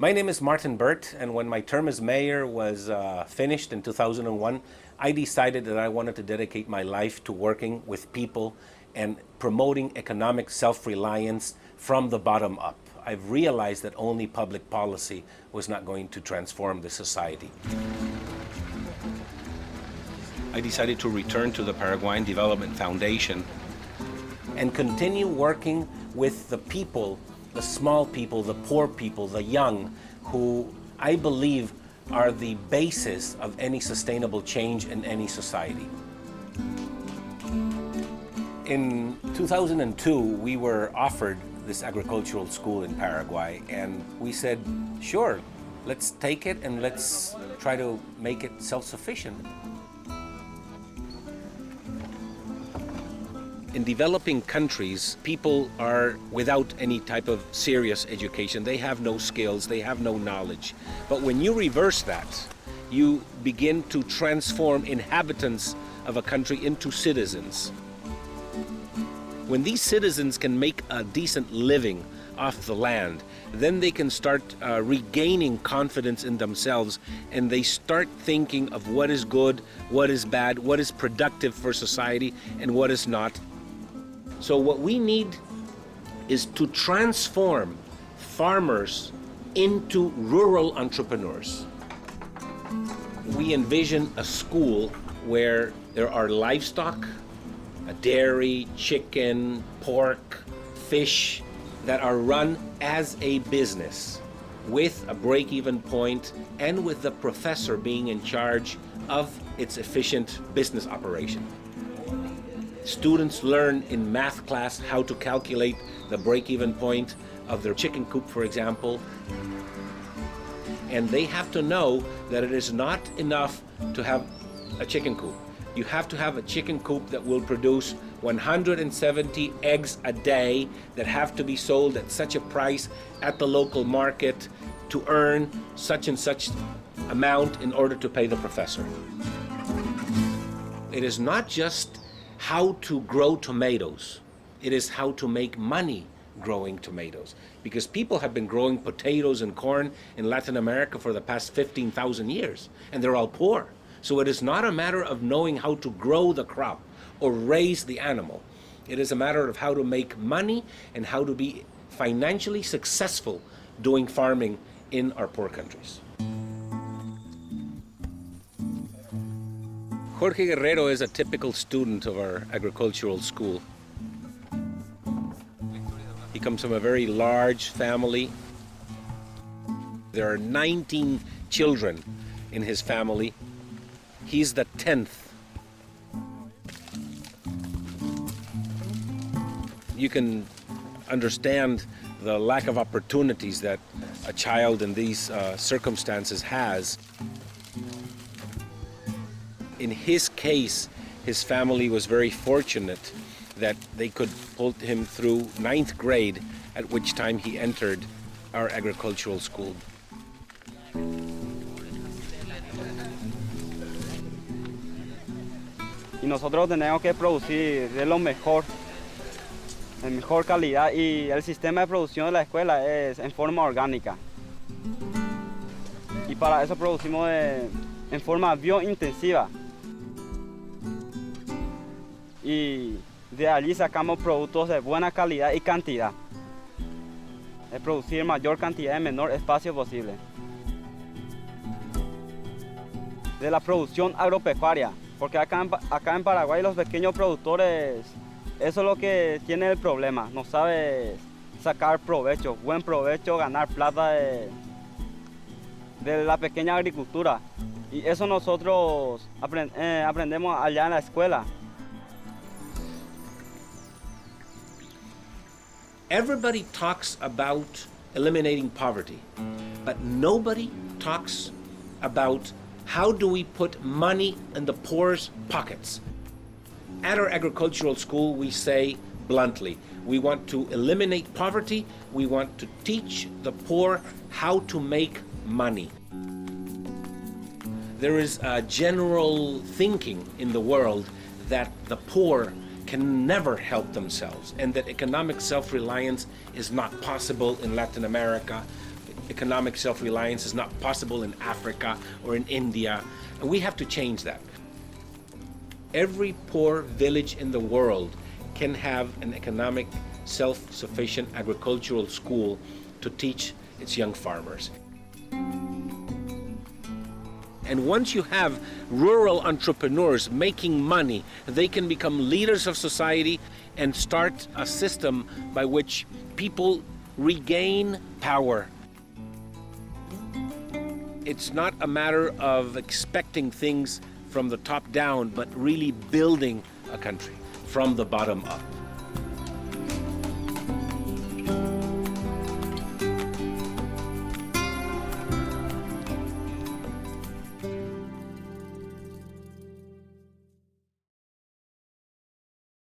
My name is Martin Burt, and when my term as mayor was finished in 2001, I decided that I wanted to dedicate my life to working with people and promoting economic self-reliance from the bottom up. I've realized that only public policy was not going to transform the society. I decided to return to the Paraguayan Development Foundation and continue working with the people, the small people, the poor people, the young, who I believe are the basis of any sustainable change in any society. In 2002, we were offered this agricultural school in Paraguay, and we said, sure, let's take it and let's try to make it self-sufficient. In developing countries, people are without any type of serious education. They have no skills, they have no knowledge. But when you reverse that, you begin to transform inhabitants of a country into citizens. When these citizens can make a decent living off the land, then they can start regaining confidence in themselves, and they start thinking of what is good, what is bad, what is productive for society, and what is not. So what we need is to transform farmers into rural entrepreneurs. We envision a school where there are livestock, a dairy, chicken, pork, fish, that are run as a business with a break-even point and with the professor being in charge of its efficient business operation. Students learn in math class how to calculate the break-even point of their chicken coop, for example. And they have to know that it is not enough to have a chicken coop. You have to have a chicken coop that will produce 170 eggs a day that have to be sold at such a price at the local market to earn such and such amount in order to pay the professor. It is not just how to grow tomatoes. It is how to make money growing tomatoes. Because people have been growing potatoes and corn in Latin America for the past 15,000 years, and they're all poor. So it is not a matter of knowing how to grow the crop or raise the animal. It is a matter of how to make money and how to be financially successful doing farming in our poor countries. Jorge Guerrero is a typical student of our agricultural school. He comes from a very large family. There are 19 children in his family. He's the 10th. You can understand the lack of opportunities that a child in these circumstances has. In his case, his family was very fortunate that they could pull him through 9th grade, at which time he entered our agricultural school. Y nosotros tenemos que producir de lo mejor, en mejor calidad, y el sistema de producción de la escuela es en forma orgánica. Y para eso producimos en forma biointensiva. Y de allí sacamos productos de buena calidad y cantidad. Es producir mayor cantidad en menor espacio posible. De la producción agropecuaria, porque acá en Paraguay los pequeños productores, eso es lo que tiene el problema, no sabe sacar provecho, buen provecho, ganar plata de la pequeña agricultura. Y eso nosotros aprendemos allá en la escuela. Everybody talks about eliminating poverty, but nobody talks about how do we put money in the poor's pockets. At our agricultural school, we say bluntly, we want to eliminate poverty, we want to teach the poor how to make money. There is a general thinking in the world that the poor can never help themselves and that economic self-reliance is not possible in Latin America. economic self-reliance is not possible in Africa or in India, and we have to change that. Every poor village in the world can have an economic self-sufficient agricultural school to teach its young farmers. And once you have rural entrepreneurs making money, they can become leaders of society and start a system by which people regain power. It's not a matter of expecting things from the top down, but really building a country from the bottom up.